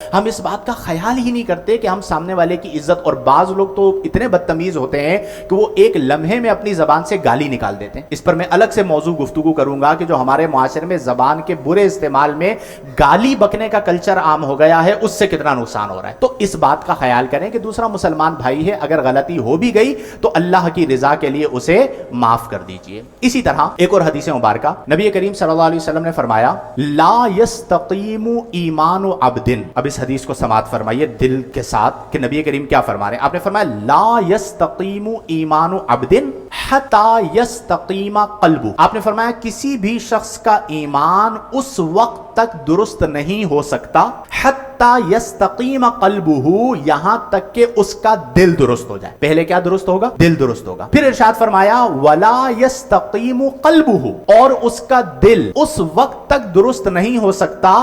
ہم اس بات کا خیال ہی نہیں کرتے کہ ہم سامنے والے کی عزت، اور بعض لوگ تو اتنے بدتمیز ہوتے ہیں کہ وہ ایک لمحے میں اپنی زبان سے گالی نکال دیتے ہیں۔ اس پر میں الگ سے موضوع گفتگو کروں گا کہ جو ہمارے معاشرے میں زبان کے برے استعمال میں گالی بکنے کا کلچر عام ہو گیا ہے، اس سے کتنا نقصان ہو رہا ہے۔ تو اس بات کا خیال کریں کہ دوسرا مسلمان بھائی ہے، اگر غلطی ہو بھی گئی تو اللہ کی رضا کے لیے اسے معاف کر دیجئے۔ اسی طرح ایک اور حدیث مبارکہ نبی کریم صلی اللہ علیہ وسلم نے فرمایا لا یستقیم ایمان عبد، اب اس حدیث کو سماعت فرمائیے دل کے ساتھ کہ نبی کریم کیا فرما رہے ہیں۔ آپ نے فرمایا لا یستقیم ایمان عبد حتی یستقیم قلبہ، آپ نے فرمایا کسی بھی شخص کا ایمان اس وقت تک درست نہیں ہو سکتا حتی یستقیم قلبہ، یہاں تک کہ اس کا دل درست ہو جائے۔ پہلے کیا درست ہوگا؟ دل درست ہوگا۔ پھر ارشاد فرمایا ولا یستقیم قلبہ، اور اس کا دل اس وقت تک درست نہیں ہو سکتا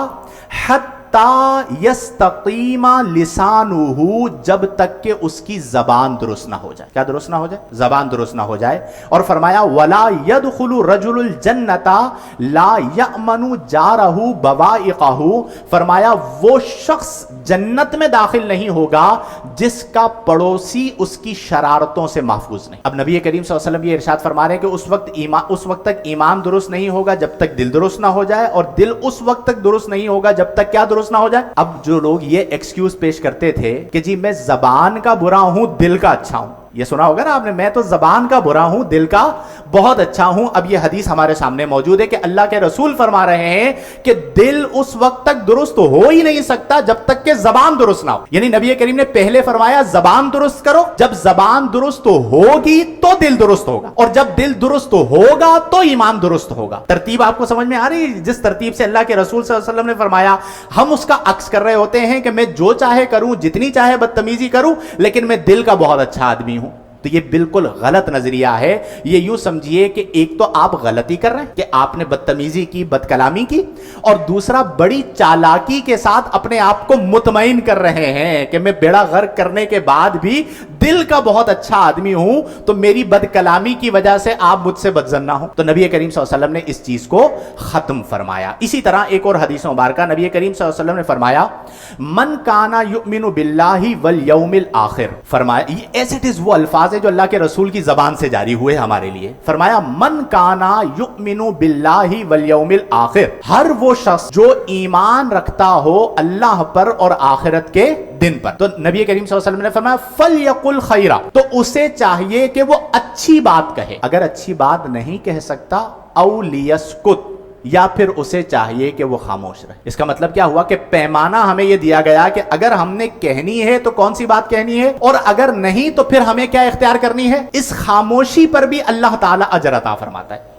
حتی یستقیم لسانہ، جب تک کہ اس کی زبان درست نہ ہو جائے۔ کیا درست نہ ہو جائے؟ زبان درست نہ ہو جائے۔ اور فرمایا ولا يدخل رجل الجنۃ لا یأمن جارہ بوائقہ، فرمایا وہ شخص جنت میں داخل نہیں ہوگا جس کا پڑوسی اس کی شرارتوں سے محفوظ نہیں۔ اب نبی کریم صلی اللہ علیہ وسلم یہ ارشاد فرما رہے ہیں کہ اس وقت تک ایمان درست نہیں ہوگا جب تک دل درست نہ ہو جائے، اور دل اس وقت تک درست نہیں ہوگا جب تک کیا درست نہ ہو جائے۔ اب جو لوگ یہ ایکسکیوز پیش کرتے تھے کہ جی میں زبان کا برا ہوں دل کا اچھا ہوں، یہ سنا ہوگا نا آپ نے، میں تو زبان کا برا ہوں دل کا بہت اچھا ہوں۔ اب یہ حدیث ہمارے سامنے موجود ہے کہ اللہ کے رسول فرما رہے ہیں کہ دل اس وقت تک درست ہو ہی نہیں سکتا جب تک کہ زبان درست نہ ہو۔ یعنی نبی کریم نے پہلے فرمایا زبان درست کرو، جب زبان درست ہوگی تو دل درست ہوگا، اور جب دل درست ہوگا تو ایمان درست ہوگا۔ ترتیب آپ کو سمجھ میں آ رہی ہے؟ جس ترتیب سے اللہ کے رسول صلی اللہ علیہ وسلم نے فرمایا، ہم اس کا عکس کر رہے ہوتے ہیں کہ میں جو چاہے کروں، جتنی چاہے بدتمیزی کروں، لیکن میں دل کا بہت اچھا آدمی ہوں۔ تو یہ بالکل غلط نظریہ ہے۔ یہ یوں سمجھیے کہ ایک تو آپ غلطی کر رہے ہیں کہ آپ نے بدتمیزی کی، بد کلامی کی، اور دوسرا بڑی چالاکی کے ساتھ اپنے آپ کو مطمئن کر رہے ہیں کہ میں بیڑا غرق کرنے کے بعد بھی دل کا بہت اچھا آدمی ہوں، تو میری بد کلامی کی وجہ سے آپ مجھ سے بدظن نہ ہوں۔ تو نبی کریم صلی اللہ علیہ وسلم نے اس چیز کو ختم فرمایا۔ اسی طرح ایک اور حدیث مبارکہ نبی کریم صلی اللہ علیہ وسلم نے فرمایا من کانا یؤمن باللہ والیوم الآخر، فرمایا یہ ایسے وہ الفاظ جو اللہ کے رسول کی زبان سے جاری ہوئے ہمارے لیے۔ فرمایا من کانا یؤمن باللہ والیوم الآخر، ہر وہ شخص جو ایمان رکھتا ہو اللہ پر اور آخرت کے دن پر۔ تو نبی کریم صلی اللہ علیہ وسلم نے فرمایا فلیقل خیرا، تو اسے چاہیے کہ وہ اچھی بات کہے، اگر اچھی بات نہیں کہہ سکتا او لیسکت، یا پھر اسے چاہیے کہ وہ خاموش رہے۔ اس کا مطلب کیا ہوا کہ پیمانہ ہمیں یہ دیا گیا کہ اگر ہم نے کہنی ہے تو کون سی بات کہنی ہے، اور اگر نہیں تو پھر ہمیں کیا اختیار کرنی ہے۔ اس خاموشی پر بھی اللہ تعالیٰ اجر عطا فرماتا ہے۔